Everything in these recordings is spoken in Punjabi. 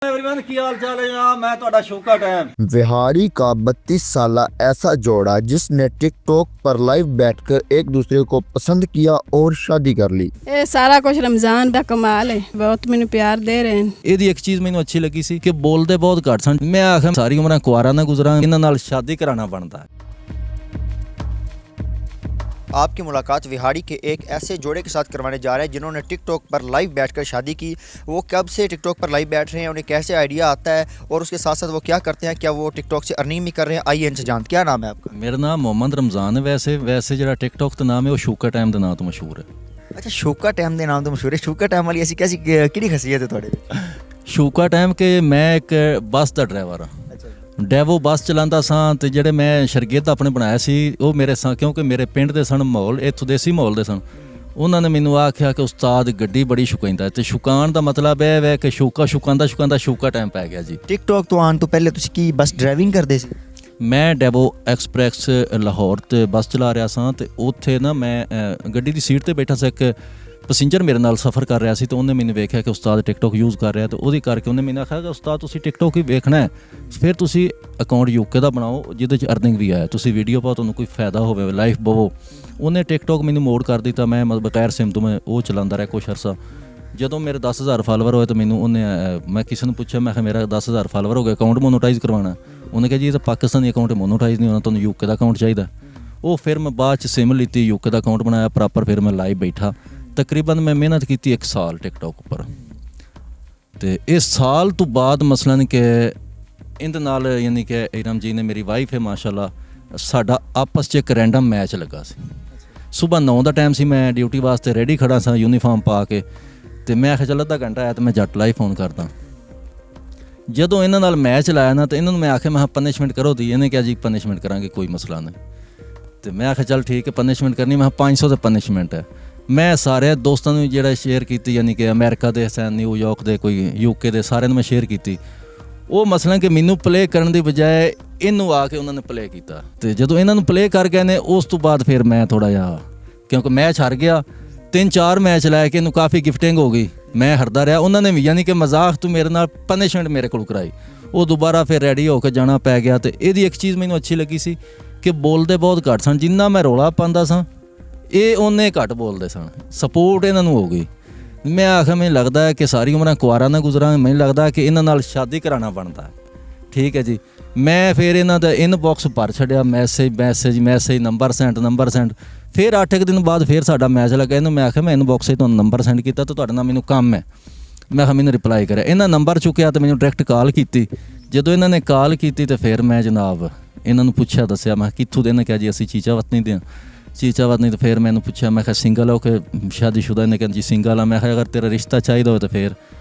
एवरीवन की हाल चाल है जनाब, मैं ਤੁਹਾਡਾ ਸ਼ੌਕਾ टाइम। बिहारी का 32 साला ऐसा जोड़ा जिसने टिकटॉक पर लाइव बैठकर एक दूसरे को पसंद किया और शादी कर ली। ਇਹ ਸਾਰਾ ਕੁਝ ਰਮਜ਼ਾਨ ਦਾ ਕਮਾਲ ਹੈ, ਬਹੁਤ ਮੈਨੂੰ ਪਿਆਰ ਦੇ ਰਹੇ ਨੇ। ਇਹਦੀ ਇੱਕ ਚੀਜ਼ ਮੈਨੂੰ ਅੱਛੀ ਲੱਗੀ ਸੀ ਕਿ ਬੋਲਦੇ ਬਹੁਤ ਘੱਟ ਸਨ। ਮੈਂ ਆਖਿਆ ਸਾਰੀ ਉਮਰ ਕੁਆਰਾ ਨਾ ਗੁਜ਼ਰਾਂ, ਇਹਨਾਂ ਨਾਲ ਸ਼ਾਦੀ ਕਰਾਉਣਾ ਬਣਦਾ। आपकी मुलाकात विहाड़ी के एक ऐसे जोड़े के साथ करवाने जा रहे हैं जिन्होंने टिकटॉक पर लाइव बैठकर शादी की। वो कब से टिकटॉक पर लाइव बैठ रहे हैं, उन्हें कैसे आइडिया आता है और उसके साथ साथ वो क्या करते हैं, क्या वो टिकटॉक से अर्निंग भी कर रहे हैं, आइए इनसे जानते। क्या नाम है आपका? ਮੇਰਾ ਨਾਮ ਮੁਹੰਮਦ ਰਮਜ਼ਾਨ ਹੈ। ਵੈਸੇ ਜਿਹੜਾ ਟਿਕਟੌਕ ਦਾ ਨਾਮ ਹੈ ਉਹ ਸ਼ੂਕਾ ਟਾਈਮ ਦੇ ਨਾਂ ਤੋਂ ਮਸ਼ਹੂਰ ਹੈ। अच्छा, शूका टाइम के नाम तो मशहूर है। शूका टाइम वाली ऐसी कैसी किहड़ी खसीयत है थोड़े? ਸ਼ੂਕਾ ਟਾਈਮ ਕਿ ਮੈਂ ਇੱਕ ਬੱਸ ਦਾ ਡਰਾਈਵਰ ਹਾਂ। ਡੈਵੋ ਬੱਸ ਚਲਾਉਂਦਾ ਸਾਂ ਤੇ ਜਿਹੜੇ ਮੈਂ ਸ਼ਰਗਿਰਦ ਆਪਣੇ ਬਣਾਇਆ ਸੀ ਉਹ ਮੇਰੇ ਸਾਂ, ਕਿਉਂਕਿ ਮੇਰੇ ਪਿੰਡ ਦੇ ਸਨ, ਮਾਹੌਲ ਇੱਥੋਂ ਦੇਸੀ ਮਾਹੌਲ ਦੇ ਸਨ। ਉਹਨਾਂ ਨੇ ਮੈਨੂੰ ਆਖਿਆ ਕਿ ਉਸਤਾਦ ਗੱਡੀ ਬੜੀ ਸ਼ੁਕਾਇੰਦਾ ਤੇ ਸ਼ੁਕਾਨ ਦਾ ਮਤਲਬ ਇਹ ਹੈ ਕਿ ਸ਼ੁਕਾਂਦਾ ਸ਼ੂਕਾ ਟਾਈਮ ਪੈ ਗਿਆ ਜੀ। टिकटॉक तो आने तो पहले तुसीं की बस ड्राइविंग करते सी? ਮੈਂ ਡੈਵੋ ਐਕਸਪ੍ਰੈਸ ਲਾਹੌਰ ਤੇ ਬੱਸ ਚਲਾ ਰਿਹਾ ਸਾਂ ਤੇ ਉੱਥੇ ਨਾ ਮੈਂ ਗੱਡੀ ਦੀ ਸੀਟ ਤੇ ਬੈਠਾ ਸੀ। ਇੱਕ ਪੈਸੇਂਜਰ ਮੇਰੇ ਨਾਲ ਸਫ਼ਰ ਕਰ ਰਿਹਾ ਸੀ ਤੇ ਉਹਨੇ ਮੈਨੂੰ ਵੇਖਿਆ ਕਿ ਉਸਤਾਦ ਟਿਕਟੌਕ ਯੂਜ਼ ਕਰ ਰਿਹਾ ਤੇ ਉਹਦੇ ਕਰਕੇ ਉਹਨੇ ਮੈਨੂੰ ਆਖਿਆ ਕਿ ਉਸਤਾਦ ਤੁਸੀਂ ਟਿਕਟੌਕ ਹੀ ਵੇਖਣਾ ਹੈ, ਫਿਰ ਤੁਸੀਂ ਅਕਾਊਂਟ ਯੂਕੇ ਦਾ ਬਣਾਓ ਜਿਹਦੇ 'ਚ ਅਰਨਿੰਗ ਵੀ ਆਏ, ਤੁਸੀਂ ਵੀਡੀਓ ਪਾਓ, ਤੁਹਾਨੂੰ ਕੋਈ ਫਾਇਦਾ ਹੋਵੇ, ਲਾਈਫ ਬਵੋ। ਉਹਨੇ ਟਿਕਟੌਕ ਮੈਨੂੰ ਮੋਡ ਕਰ ਦਿੱਤਾ। ਮੈਂ ਬਗੈਰ ਸਿਮ ਤੋਂ ਮੈਂ ਉਹ ਚਲਾਉਂਦਾ ਰਿਹਾ ਕੁਛ ਅਰਸਾ। ਜਦੋਂ ਮੇਰੇ 10,000 ਫਾਲੋਵਰ ਹੋਏ ਤਾਂ ਮੈਨੂੰ ਉਹਨੇ ਮੈਂ ਕਿਸੇ ਨੂੰ ਪੁੱਛਿਆ, ਮੈਂ ਕਿਹਾ ਮੇਰਾ 10,000 ਫਾਲੋਵਰ ਹੋ ਗਏ, ਅਕਾਊਂਟ ਮੋਨੋਟਾਈਜ਼ ਕਰਵਾਉਣਾ। ਉਹਨੇ ਕਿਹਾ ਜੀ ਇਹ ਤਾਂ ਪਾਕਿਸਤਾਨੀ ਅਕਾਊਂਟ ਮੋਨੋਟਾਈਜ਼ ਨਹੀਂ ਹੋਣਾ, ਤੁਹਾਨੂੰ ਯੂਕੇ ਦਾ ਅਕਾਊਂਟ ਚਾਹੀਦਾ। ਉਹ ਫਿਰ ਮੈਂ ਬਾਅਦ 'ਚ ਸਿਮ ਲਿੱਤੀ, ਯੂਕੇ ਦਾ ਅਕਾਊਂਟ ਬਣਾਇਆ ਪ੍ਰੋਪਰ, ਫਿਰ ਮੈਂ ਲਾਈਵ ਬੈਠਾ। ਤਕਰੀਬਨ ਮੈਂ ਮਿਹਨਤ ਕੀਤੀ 1 ਸਾਲ ਟਿਕਟੌਕ ਉੱਪਰ। ਅਤੇ ਇਸ ਸਾਲ ਤੋਂ ਬਾਅਦ ਮਸਲਨ ਕਿ ਇਹਦੇ ਨਾਲ ਯਾਨੀ ਕਿ ਇਰਮ ਜੀ ਨੇ, ਮੇਰੀ ਵਾਈਫ ਹੈ ਮਾਸ਼ਾਅੱਲਾ, ਸਾਡਾ ਆਪਸ 'ਚ ਇੱਕ ਰੈਂਡਮ ਮੈਚ ਲੱਗਾ ਸੀ। ਸੁਬਾਹ 9 ਦਾ ਟਾਈਮ ਸੀ, ਮੈਂ ਡਿਊਟੀ ਵਾਸਤੇ ਰੈਡੀ ਖੜਾ ਸਾਂ ਯੂਨੀਫਾਰਮ ਪਾ ਕੇ, ਅਤੇ ਮੈਂ ਆਖਿਆ ਚੱਲ ਅੱਧਾ ਘੰਟਾ ਆਇਆ ਤਾਂ ਮੈਂ ਜੱਟ ਲਾਈਵ ਫੋਨ ਕਰਦਾ। ਜਦੋਂ ਇਹਨਾਂ ਨਾਲ ਮੈਚ ਲਾਇਆ ਨਾ ਤਾਂ ਇਹਨਾਂ ਨੂੰ ਮੈਂ ਆਖਿਆ ਮੈਂ ਪਨਿਸ਼ਮੈਂਟ ਕਰੋ ਦੀ। ਇਹਨੇ ਕਿਹਾ ਜੀ ਪਨਿਸ਼ਮੈਂਟ ਕਰਾਂਗੇ, ਕੋਈ ਮਸਲਾ ਨਹੀਂ। ਅਤੇ ਮੈਂ ਆਖਿਆ ਚੱਲ ਠੀਕ ਹੈ ਪਨਿਸ਼ਮੈਂਟ ਕਰਨੀ। ਮੈਂ 500 ਦੀ ਪਨਿਸ਼ਮੈਂਟ ਹੈ। ਮੈਂ ਸਾਰੇ ਦੋਸਤਾਂ ਨੂੰ ਜਿਹੜਾ ਸ਼ੇਅਰ ਕੀਤੀ, ਯਾਨੀ ਕਿ ਅਮਰੀਕਾ ਦੇ ਸਨ, ਨਿਊਯਾਰਕ ਦੇ, ਕੋਈ ਯੂਕੇ ਦੇ, ਸਾਰਿਆਂ ਨੂੰ ਮੈਂ ਸ਼ੇਅਰ ਕੀਤੀ। ਉਹ ਮਸਲਾ ਕਿ ਮੈਨੂੰ ਪਲੇਅ ਕਰਨ ਦੀ ਬਜਾਏ ਇਹਨੂੰ ਆ ਕੇ ਉਹਨਾਂ ਨੇ ਪਲੇਅ ਕੀਤਾ। ਅਤੇ ਜਦੋਂ ਇਹਨਾਂ ਨੂੰ ਪਲੇਅ ਕਰ ਗਏ ਨੇ ਉਸ ਤੋਂ ਬਾਅਦ ਫਿਰ ਮੈਂ ਥੋੜ੍ਹਾ ਜਿਹਾ, ਕਿਉਂਕਿ ਮੈਚ ਹਾਰ ਗਿਆ, 3-4 ਮੈਚ ਲੈ ਕੇ ਇਹਨੂੰ ਕਾਫੀ ਗਿਫਟਿੰਗ ਹੋ ਗਈ, ਮੈਂ ਹਾਰਦਾ ਰਿਹਾ। ਉਹਨਾਂ ਨੇ ਵੀ ਯਾਨੀ ਕਿ ਮਜ਼ਾਕ ਤੋਂ ਮੇਰੇ ਨਾਲ ਪਨਿਸ਼ਮੈਂਟ ਮੇਰੇ ਕੋਲ ਕਰਾਈ। ਉਹ ਦੁਬਾਰਾ ਫਿਰ ਰੈਡੀ ਹੋ ਕੇ ਜਾਣਾ ਪੈ ਗਿਆ। ਅਤੇ ਇਹਦੀ ਇੱਕ ਚੀਜ਼ ਮੈਨੂੰ ਅੱਛੀ ਲੱਗੀ ਸੀ ਕਿ ਬੋਲਦੇ ਬਹੁਤ ਘੱਟ ਸਨ। ਜਿੰਨਾ ਮੈਂ ਰੌਲਾ ਪਾਉਂਦਾ ਸਾਂ ਇਹ ਉਹਨੇ ਘੱਟ ਬੋਲਦੇ ਸਨ। ਸਪੋਰਟ ਇਹਨਾਂ ਨੂੰ ਹੋ ਗਈ। ਮੈਂ ਆਖਿਆ ਮੈਨੂੰ ਲੱਗਦਾ ਹੈ ਕਿ ਸਾਰੀ ਉਮਰਾਂ ਕੁਆਰਾ ਨਾ ਗੁਜ਼ਰਾਂ, ਮੈਨੂੰ ਲੱਗਦਾ ਕਿ ਇਹਨਾਂ ਨਾਲ ਸ਼ਾਦੀ ਕਰਾਉਣਾ ਬਣਦਾ। ਠੀਕ ਹੈ ਜੀ। ਮੈਂ ਫਿਰ ਇਹਨਾਂ ਦਾ ਇਨਬਾਕਸ ਭਰ ਛੱਡਿਆ, ਮੈਸੇਜ, ਨੰਬਰ ਸੈਂਡ। ਫਿਰ 8 ਦਿਨ ਬਾਅਦ ਫਿਰ ਸਾਡਾ ਮੈਚ ਲੱਗਾ। ਇਹਨੂੰ ਮੈਂ ਆਖਿਆ ਮੈਂ ਇਨਬਾਕਸ 'ਤੇ ਤੁਹਾਨੂੰ ਨੰਬਰ ਸੈਂਡ ਕੀਤਾ ਤਾਂ ਤੁਹਾਡੇ ਨਾਲ ਮੈਨੂੰ ਕੰਮ ਹੈ। ਮੈਂ ਕਿਹਾ ਮੈਨੂੰ ਰਿਪਲਾਈ ਕਰਿਆ। ਇਹਨਾਂ ਨੰਬਰ ਚੁੱਕਿਆ ਅਤੇ ਮੈਨੂੰ ਡਾਇਰੈਕਟ ਕਾਲ ਕੀਤੀ। ਜਦੋਂ ਇਹਨਾਂ ਨੇ ਕਾਲ ਕੀਤੀ ਤਾਂ ਫਿਰ ਮੈਂ ਜਨਾਬ ਇਹਨਾਂ ਨੂੰ ਪੁੱਛਿਆ, ਦੱਸਿਆ ਮੈਂ ਕਿੱਥੋਂ ਦੇ। ਇਹਨੇ ਕਿਹਾ ਜੀ ਅਸੀਂ ਚੀਚਾਵਤਨੀ ਦੇ ਹਾਂ। ਚੀਚਾਵਤਨੀ। ਤਾਂ ਫਿਰ ਮੈਨੂੰ ਪੁੱਛਿਆ, ਮੈਂ ਕਿਹਾ ਸਿੰਗਲ ਹੋ ਕਿ ਸ਼ਾਦੀशुदा? ਇਹਨੇ ਕਿਹਾ ਜੀ ਸਿੰਗਲ ਆ। ਮੈਂ ਕਿਹਾ ਅਗਰ ਤੇਰਾ ਰਿਸ਼ਤਾ ਚਾਹੀਦਾ ਹੋਵੇ ਤਾਂ ਫਿਰ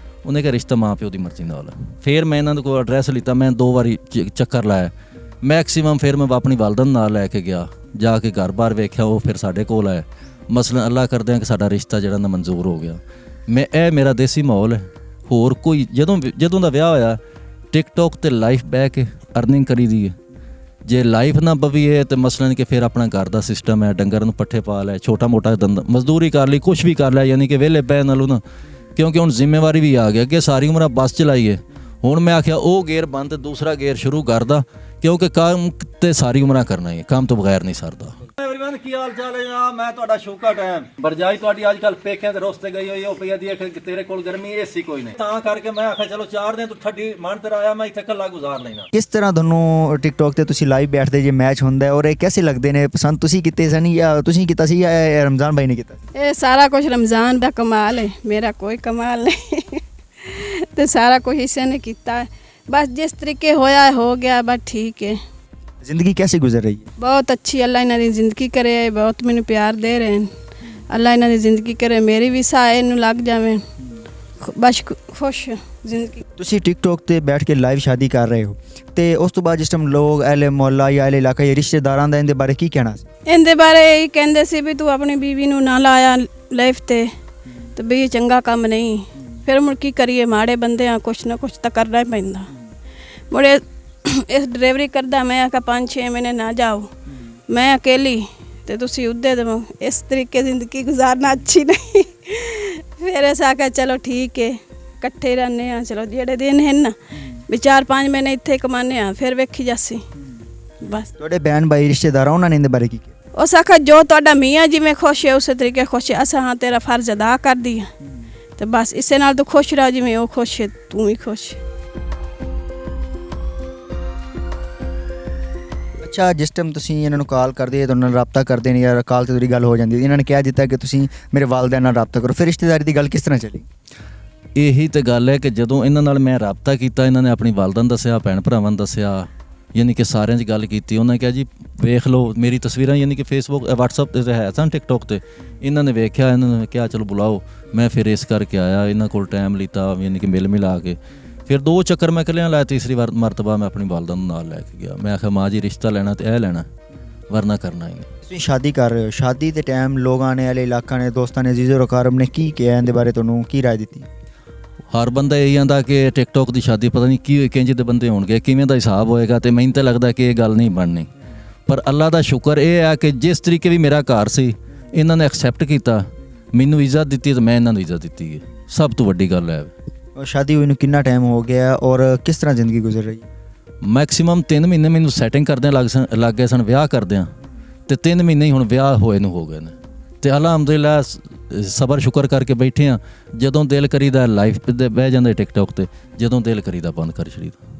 ਉਹਨੇ ਕਿਹਾ ਰਿਸ਼ਤਾ ਮਾਂ ਪਿਓ ਦੀ ਮਰਜ਼ੀ ਨਾਲ। ਫਿਰ ਮੈਂ ਇਹਨਾਂ ਦੇ ਕੋਲ ਐਡਰੈਸ ਲਿੱਤਾ। ਮੈਂ 2 ਵਾਰੀ ਚੱਕਰ ਲਾਇਆ ਮੈਕਸੀਮਮ। ਫਿਰ ਮੈਂ ਆਪਣੀ ਵਾਲਦਾ ਨੂੰ ਨਾਲ ਲੈ ਕੇ ਗਿਆ, ਜਾ ਕੇ ਘਰ ਬਾਰ ਵੇਖਿਆ। ਉਹ ਫਿਰ ਸਾਡੇ ਕੋਲ ਆਇਆ। ਮਸਲਨ ਅੱਲਾ ਕਰਦੇ ਹਾਂ ਕਿ ਸਾਡਾ ਰਿਸ਼ਤਾ ਜਿਹੜਾ ਨਾ ਮਨਜ਼ੂਰ ਹੋ ਗਿਆ। ਇਹ ਮੇਰਾ ਦੇਸੀ ਮਾਹੌਲ ਹੈ। ਹੋਰ ਕੋਈ ਜਦੋਂ ਦਾ ਵਿਆਹ ਹੋਇਆ ਟਿਕਟੌਕ 'ਤੇ ਲਾਈਫ ਬਹਿ ਕੇ ਅਰਨਿੰਗ ਕਰੀ ਦੀ ਹੈ। ਜੇ ਲਾਈਫ ਨਾ ਬਵੀਏ ਤਾਂ ਮਸਲਨ ਕਿ ਫਿਰ ਆਪਣਾ ਘਰ ਦਾ ਸਿਸਟਮ ਹੈ, ਡੰਗਰ ਨੂੰ ਪੱਠੇ ਪਾ ਲੈ, ਛੋਟਾ ਮੋਟਾ ਮਜ਼ਦੂਰੀ ਕਰ ਲਈ, ਕੁਛ ਵੀ ਕਰ ਲਿਆ, ਯਾਨੀ ਕਿ ਵਿਹਲੇ ਪੈ ਨਾਲੋਂ ਨਾ। ਕਿਉਂਕਿ ਹੁਣ ਜ਼ਿੰਮੇਵਾਰੀ ਵੀ ਆ ਗਈ। ਅੱਗੇ ਸਾਰੀ ਉਮਰ ਬੱਸ ਚਲਾਈਏ, ਹੁਣ ਮੈਂ ਆਖਿਆ ਉਹ ਗੇਅਰ ਬੰਦ, ਦੂਸਰਾ ਗੇਅਰ ਸ਼ੁਰੂ ਕਰਦਾ, ਕਿਉਂਕਿ ਕੰਮ ਤੇ ਸਾਰੀ ਉਮਰਾਂ ਕਰਨਾ ਹੀ, ਕੰਮ ਤੋਂ ਬਗੈਰ ਨਹੀਂ ਸਰਦਾ। एवरीवन की हाल चाल है जनाब, मैं ਤੁਹਾਡਾ ਸ਼ੌਕਾ ਟਾਈਮ। ਬਰਜਾਈ ਤੁਹਾਡੀ ਅੱਜ ਕੱਲ ਪੇਕਿਆਂ ਤੇ ਰੋਸਤੇ ਗਈ ਹੋਈ, ਉਹ ਪਈ ਦੀ ਕਿ ਤੇਰੇ ਕੋਲ ਗਰਮੀ ਏਸੀ ਕੋਈ ਨਹੀਂ, ਤਾਂ ਕਰਕੇ ਮੈਂ ਆਖਿਆ ਚਲੋ 4 ਦਿਨ ਤੂੰ ਠੱਡੀ ਮਨ ਤੇ ਆਇਆ, ਮੈਂ ਇੱਥੇ ਇਕੱਲਾ ਗੁਜ਼ਾਰ ਲੈਣਾ। ਕਿਸ ਤਰ੍ਹਾਂ ਤੁਹਾਨੂੰ ਟਿਕਟੌਕ ਤੇ ਤੁਸੀਂ ਲਾਈਵ ਬੈਠਦੇ ਜੇ ਮੈਚ ਹੁੰਦਾ ਹੈ, ਔਰ ਇਹ ਕੈਸੇ ਲੱਗਦੇ ਨੇ? ਪਸੰਦ ਤੁਸੀਂ ਕੀਤੇ ਸਨ ਜਾਂ ਤੁਸੀਂ ਕੀਤਾ ਸੀ ਜਾਂ ਰਮਜ਼ਾਨ ਭਾਈ ਨੇ ਕੀਤਾ? ਇਹ ਸਾਰਾ ਕੁਝ ਰਮਜ਼ਾਨ ਦਾ ਕਮਾਲ ਹੈ, ਮੇਰਾ ਕੋਈ ਕਮਾਲ ਨਹੀਂ। ਤੇ ਸਾਰਾ ਕੁਝ ਇਸੇ ਨੇ ਕੀਤਾ। ਬਸ ਜਿਸ ਤਰੀਕੇ ਹੋਇਆ ਹੋ ਗਿਆ, ਬਸ ਠੀਕ ਹੈ। ਜ਼ਿੰਦਗੀ कैसे गुजर रही है? ਬਹੁਤ ਅੱਛੀ। ਅੱਲਾ ਇਹਨਾਂ ਦੀ ਜ਼ਿੰਦਗੀ ਕਰੇ, ਬਹੁਤ ਮੈਨੂੰ ਪਿਆਰ ਦੇ ਰਹੇ ਨੇ। ਅੱਲਾ ਇਹਨਾਂ ਦੀ ਜ਼ਿੰਦਗੀ ਕਰੇ, ਮੇਰੀ ਵੀ ਸਾਹ ਇਹਨੂੰ ਲੱਗ ਜਾਵੇ, ਬਸ ਖੁਸ਼ ਜ਼ਿੰਦਗੀ। ਤੁਸੀਂ ਟਿਕਟੌਕ ਤੇ ਬੈਠ ਕੇ ਲਾਈਵ ਸ਼ਾਦੀ ਕਰ ਰਹੇ ਹੋ ਤੇ ਉਸ ਤੋਂ ਬਾਅਦ ਜਿਸ ਟਾਈਮ ਲੋਕ ਅਹਲੇ ਮੁਹੱਲਾ ਜਾਂ ਅਹਲੇ ਇਲਾਕਾ ਜਾਂ ਰਿਸ਼ਤੇਦਾਰਾਂ ਦਾ ਇਹਦੇ ਬਾਰੇ ਕੀ ਕਹਿਣਾ ਸੀ? ਇਹਦੇ ਬਾਰੇ ਇਹ ਕਹਿੰਦੇ ਸੀ ਵੀ ਤੂੰ ਆਪਣੀ ਬੀਵੀ ਨੂੰ ਨਾ ਲਾਇਆ ਲਾਈਫ ਤੇ ਵੀ ਇਹ ਚੰਗਾ ਕੰਮ ਨਹੀਂ। ਫਿਰ ਮੁੜ ਕੀ ਕਰੀਏ, ਮਾੜੇ ਬੰਦੇ ਆ, ਕੁਛ ਨਾ ਕੁਛ ਤਾਂ ਕਰਨਾ ਹੀ ਪੈਂਦਾ। ਮੁੜੇ ਇਸ ਡਰਾਈਵਰੀ ਕਰਦਾ, ਮੈਂ ਆਖਿਆ 5-6 ਮਹੀਨੇ ਨਾ ਜਾਓ, ਮੈਂ ਅਕੇਲੀ ਤੇ ਤੁਸੀਂ ਉੱਦੇ ਦੇਵੋ। ਇਸ ਤਰੀਕੇ ਜ਼ਿੰਦਗੀ ਗੁਜ਼ਾਰਨਾ ਅੱਛੀ ਨਹੀਂ। ਫਿਰ ਐਸਾ ਆਖਿਆ ਚਲੋ ਠੀਕ ਹੈ, ਇਕੱਠੇ ਰਹਿੰਦੇ ਆ, ਚਲੋ ਜਿਹੜੇ ਦਿਨ ਹਨ ਨਾ ਵੀ 4-5 ਮਹੀਨੇ ਇੱਥੇ ਕਮਾਉਂਦੇ ਆ, ਫਿਰ ਵੇਖੀ ਜਾਸੀ ਬਸ। ਤੁਹਾਡੇ ਬਹਿਨ ਭਾਈ ਰਿਸ਼ਤੇਦਾਰ ਆ, ਉਹਨਾਂ ਨੇ ਇਹਦੇ ਬਾਰੇ ਕੀ ਕਿਹਾ? ਉਸ ਆਖਾ ਜੋ ਤੁਹਾਡਾ ਮੀਆਂ ਜਿਵੇਂ ਖੁਸ਼ ਹੈ ਉਸੇ ਤਰੀਕੇ ਖੁਸ਼ ਹੈ, ਅਸਾਂ ਹਾਂ ਤੇਰਾ ਫਰਜ਼ ਅਦਾ ਕਰਦੀ ਆ ਤੇ ਬਸ ਇਸੇ ਨਾਲ ਤੂੰ ਖੁਸ਼ ਰਹਿ, ਜਿਵੇਂ ਉਹ ਖੁਸ਼ ਹੈ ਤੂੰ ਵੀ ਖੁਸ਼। ਅੱਛਾ, ਜਿਸ ਟਾਈਮ ਤੁਸੀਂ ਇਹਨਾਂ ਨੂੰ ਕਾਲ ਕਰਦੇ ਤੁਹਾਡੇ ਨਾਲ ਰਾਬਤਾ ਕਰਦੇ ਨੇ ਜਾਂ ਕਾਲ ਤੇ ਤੁਹਾਡੀ ਗੱਲ ਹੋ ਜਾਂਦੀ ਹੈ, ਇਹਨਾਂ ਨੇ ਕਹਿ ਦਿੱਤਾ ਕਿ ਤੁਸੀਂ ਮੇਰੇ ਵਾਲਿਦੈਨ ਨਾਲ ਰਾਬਤਾ ਕਰੋ, ਫਿਰ ਰਿਸ਼ਤੇਦਾਰੀ ਦੀ ਗੱਲ ਕਿਸ ਤਰ੍ਹਾਂ ਚੱਲੀ? ਇਹੀ ਤੇ ਗੱਲ ਹੈ ਕਿ ਜਦੋਂ ਇਹਨਾਂ ਨਾਲ ਮੈਂ ਰਾਬਤਾ ਕੀਤਾ, ਇਹਨਾਂ ਨੇ ਆਪਣੀ ਵਾਲਦਾ ਨੂੰ ਦੱਸਿਆ, ਭੈਣ ਭਰਾਵਾਂ ਨੂੰ ਦੱਸਿਆ, ਯਾਨੀ ਕਿ ਸਾਰਿਆਂ 'ਚ ਗੱਲ ਕੀਤੀ। ਉਹਨਾਂ ਨੇ ਕਿਹਾ ਜੀ ਵੇਖ ਲਓ ਮੇਰੀ ਤਸਵੀਰਾਂ, ਯਾਨੀ ਕਿ ਫੇਸਬੁੱਕ WhatsApp ਤੇ ਹੈ ਸਨ, ਟਿਕਟੋਕ ਤੇ ਇਹਨਾਂ ਨੇ ਵੇਖਿਆ, ਇਹਨਾਂ ਨੇ ਕਿਹਾ ਚਲੋ ਬੁਲਾਓ। ਮੈਂ ਫਿਰ ਇਸ ਕਰਕੇ ਆਇਆ, ਇਹਨਾਂ ਕੋਲ ਟਾਈਮ ਲਿੱਤਾ, ਯਾਨੀ ਕਿ ਮਿਲ ਮਿਲਾ ਕੇ ਫਿਰ 2 ਚੱਕਰ ਮੈਂ ਇਕੱਲਿਆਂ ਲਾਇਆ, ਤੀਸਰੀ ਵਾਰ ਮਰਤਬਾ ਮੈਂ ਆਪਣੀ ਵਾਲਦਾ ਨੂੰ ਨਾਲ ਲੈ ਕੇ ਗਿਆ। ਮੈਂ ਆਖਿਆ ਮਾਂ ਜੀ ਰਿਸ਼ਤਾ ਲੈਣਾ ਤੇ ਇਹ ਲੈਣਾ, ਵਰਨਾ ਕਰਨਾ ਹੀ ਨਹੀਂ। ਤੁਸੀਂ ਸ਼ਾਦੀ ਕਰ ਰਹੇ ਹੋ, ਸ਼ਾਦੀ ਦੇ ਟਾਈਮ ਲੋਕਾਂ ਨੇ, ਅਲੇ ਇਲਾਕਾ ਨੇ, ਦੋਸਤਾਂ ਨੇ, ਅਜ਼ੀਜ਼ੋ ਰਕਾਰਮ ਨੇ ਕੀ ਕਿਹਾ ਇਹਦੇ ਬਾਰੇ, ਤੁਹਾਨੂੰ ਕੀ ਰਾਏ ਦਿੱਤੀ? ਹਰ ਬੰਦਾ ਇਹ ਆਂਦਾ ਕਿ ਟਿਕਟੋਕ ਦੀ ਸ਼ਾਦੀ ਪਤਾ ਨਹੀਂ ਕੀ ਕਿੰਜ ਦੇ ਬੰਦੇ ਹੋਣਗੇ, ਕਿਵੇਂ ਦਾ ਹਿਸਾਬ ਹੋਏਗਾ, ਤੇ ਮੈਨੂੰ ਤਾਂ ਲੱਗਦਾ ਕਿ ਇਹ ਗੱਲ ਨਹੀਂ ਬਣਨੀ। ਪਰ ਅੱਲਾ ਦਾ ਸ਼ੁਕਰ ਇਹ ਹੈ ਕਿ ਜਿਸ ਤਰੀਕੇ ਵੀ ਮੇਰਾ ਘਰ ਸੀ, ਇਹਨਾਂ ਨੇ ਐਕਸੈਪਟ ਕੀਤਾ, ਮੈਨੂੰ ਇੱਜ਼ਤ ਦਿੱਤੀ ਤੇ ਮੈਂ ਇਹਨਾਂ ਨੂੰ ਇੱਜ਼ਤ ਦਿੱਤੀ ਹੈ। ਸਭ ਤੋਂ ਵੱਡੀ ਗੱਲ ਹੈ। ਸ਼ਾਦੀ ਹੋਈ ਨੂੰ ਕਿੰਨਾ ਟਾਈਮ ਹੋ ਗਿਆ ਔਰ ਕਿਸ ਤਰ੍ਹਾਂ ਜ਼ਿੰਦਗੀ ਗੁਜ਼ਰ ਰਹੀ ਹੈ? ਮੈਕਸਿਮਮ 3 ਮਹੀਨੇ ਮੈਨੂੰ ਸੈਟਿੰਗ ਕਰਦਿਆਂ ਲੱਗ ਗਏ ਸਨ, ਵਿਆਹ ਕਰਦਿਆਂ, ਤੇ 3 ਮਹੀਨੇ ਹੀ ਹੁਣ ਵਿਆਹ ਹੋਏ ਨੂੰ ਹੋ ਗਏ ਨੇ। ਤੇ ਅਲਹਮਦੁਲਿਲਾ ਸਬਰ ਸ਼ੁਕਰ ਕਰਕੇ ਬੈਠੇ ਹਾਂ। ਜਦੋਂ ਦਿਲ ਕਰੀਦਾ ਲਾਈਫ ਤੇ ਬਹਿ ਜਾਂਦੇ ਟਿਕਟੋਕ ਤੇ, ਜਦੋਂ ਦਿਲ ਕਰੀਦਾ ਬੰਦ ਕਰ ਛੜੀਦਾ।